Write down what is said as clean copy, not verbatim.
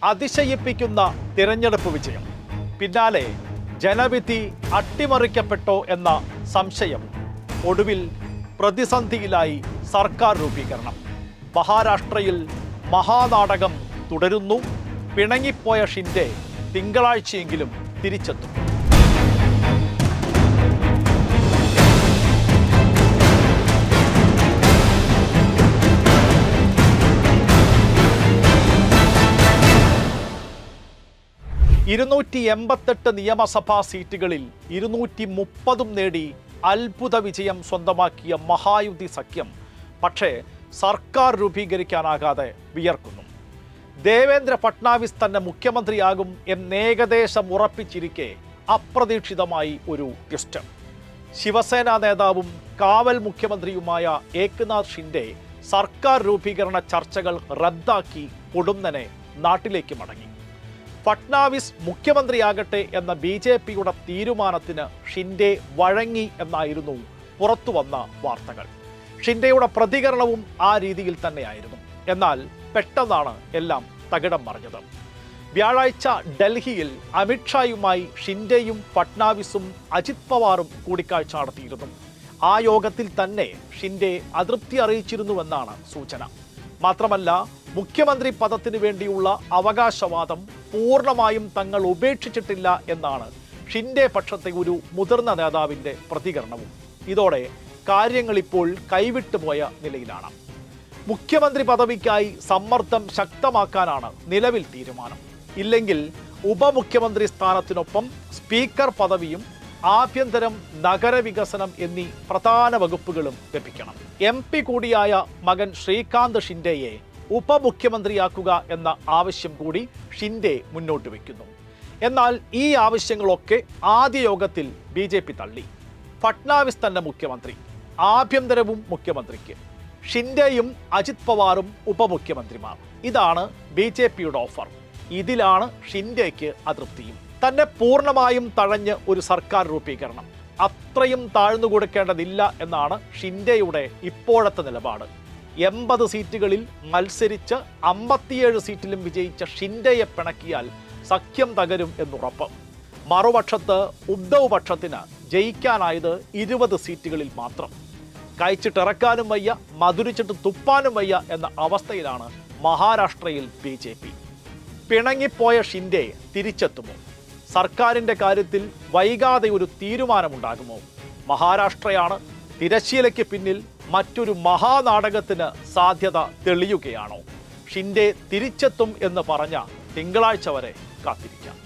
അതിശയിപ്പിക്കുന്ന തിരഞ്ഞെടുപ്പ് വിജയം, പിന്നാലെ ജനവിധി അട്ടിമറിക്കപ്പെട്ടോ എന്ന സംശയം, ഒടുവിൽ പ്രതിസന്ധിയിലായി സർക്കാർ രൂപീകരണം. മഹാരാഷ്ട്രയിൽ മഹാനാടകം തുടരുന്നു. പിണങ്ങിപ്പോയ ഷിൻഡെ തിങ്കളാഴ്ചയെങ്കിലും തിരിച്ചെത്തും. *288 നിയമസഭാ സീറ്റുകളിൽ 230 നേടി അത്ഭുത വിജയം സ്വന്തമാക്കിയ മഹായുതി സഖ്യം പക്ഷേ സർക്കാർ രൂപീകരിക്കാനാകാതെ വിയർക്കുന്നു. ദേവേന്ദ്ര ഫട്നാവിസ് തന്നെ മുഖ്യമന്ത്രിയാകും എന്നേകദേശം ഉറപ്പിച്ചിരിക്കെ അപ്രതീക്ഷിതമായി ഒരു ട്വിസ്റ്റ്. ശിവസേന നേതാവും കാവൽ മുഖ്യമന്ത്രിയുമായ ഏക്നാഥ് ഷിൻഡെ സർക്കാർ രൂപീകരണ ചർച്ചകൾ റദ്ദാക്കി പൊടുന്നനെ നാട്ടിലേക്ക് മടങ്ങി. ഫട്നാവിസ് മുഖ്യമന്ത്രിയാകട്ടെ എന്ന BJPയുടെ തീരുമാനത്തിന് ഷിൻഡെ വഴങ്ങി എന്നായിരുന്നു പുറത്തുവന്ന വാർത്തകൾ. ഷിൻഡെയുടെ പ്രതികരണവും ആ രീതിയിൽ തന്നെയായിരുന്നു. എന്നാൽ പെട്ടെന്നാണ് എല്ലാം തകിടം മറിഞ്ഞത്. വ്യാഴാഴ്ച ഡൽഹിയിൽ അമിത്ഷായുമായി ഷിൻഡെയും ഫട്നാവിസും അജിത് പവാറും കൂടിക്കാഴ്ച നടത്തിയിരുന്നു. ആ യോഗത്തിൽ തന്നെ ഷിൻഡെ അതൃപ്തി അറിയിച്ചിരുന്നുവെന്നാണ് സൂചന. മാത്രമല്ല, മുഖ്യമന്ത്രി പദത്തിന് വേണ്ടിയുള്ള അവകാശവാദം പൂർണ്ണമായും തങ്ങൾ ഉപേക്ഷിച്ചിട്ടില്ല എന്നാണ് ഷിൻഡെ പക്ഷത്തെ ഒരു മുതിർന്ന നേതാവിൻ്റെ പ്രതികരണവും. ഇതോടെ കാര്യങ്ങൾ ഇപ്പോൾ കൈവിട്ടുപോയ നിലയിലാണ്. മുഖ്യമന്ത്രി പദവിക്കായി സമ്മർദ്ദം ശക്തമാക്കാനാണ് നിലവിൽ തീരുമാനം. ഇല്ലെങ്കിൽ ഉപമുഖ്യമന്ത്രി സ്ഥാനത്തിനൊപ്പം സ്പീക്കർ പദവിയും ആഭ്യന്തരം, നഗരവികസനം എന്നീ പ്രധാന വകുപ്പുകളും ലഭിക്കണം. MP കൂടിയായ മകൻ ശ്രീകാന്ത് ഷിൻഡെയെ ഉപമുഖ്യമന്ത്രിയാക്കുക എന്ന ആവശ്യം കൂടി ഷിൻഡെ മുന്നോട്ട് വയ്ക്കുന്നു. എന്നാൽ ഈ ആവശ്യങ്ങളൊക്കെ ആദ്യ യോഗത്തിൽ BJP തള്ളി. ഫട്നാവിസ് തന്നെ മുഖ്യമന്ത്രി, ആഭ്യന്തരവും മുഖ്യമന്ത്രിക്ക്, ഷിൻഡെയും അജിത് പവാറും ഉപമുഖ്യമന്ത്രിമാർ. ഇതാണ് BJPയുടെ ഓഫർ. ഇതിലാണ് ഷിൻഡെയ്ക്ക് അതൃപ്തിയും. തന്നെ പൂർണ്ണമായും തഴഞ്ഞ് ഒരു സർക്കാർ രൂപീകരണം അത്രയും താഴ്ന്നു കൊടുക്കേണ്ടതില്ല എന്നാണ് ഷിൻഡെയുടെ ഇപ്പോഴത്തെ നിലപാട്. 80 സീറ്റുകളിൽ മത്സരിച്ച് 57 സീറ്റിലും വിജയിച്ച ഷിൻഡെയെ പിണക്കിയാൽ സഖ്യം തകരും എന്നുറപ്പ്. മറുപക്ഷത്ത് ഉദ്ധവ് പക്ഷത്തിന് ജയിക്കാനായത് 20 സീറ്റുകളിൽ മാത്രം. കഴിച്ചിട്ടിറക്കാനും വയ്യ, മധുരിച്ചിട്ട് തുപ്പാനും വയ്യ എന്ന അവസ്ഥയിലാണ് മഹാരാഷ്ട്രയിൽ BJP. പിണങ്ങിപ്പോയ ഷിൻഡെ തിരിച്ചെത്തുമോ? സർക്കാരിൻ്റെ കാര്യത്തിൽ വൈകാതെ ഒരു തീരുമാനമുണ്ടാകുമോ? മഹാരാഷ്ട്രയാണ്. തിരശ്ശീലയ്ക്ക് പിന്നിൽ മറ്റൊരു മഹാനാടകത്തിന് സാധ്യത തെളിയുകയാണോ? ഷിൻഡെ തിരിച്ചെത്തും എന്ന് പറഞ്ഞ തിങ്കളാഴ്ച വരെ കാത്തിരിക്കാം.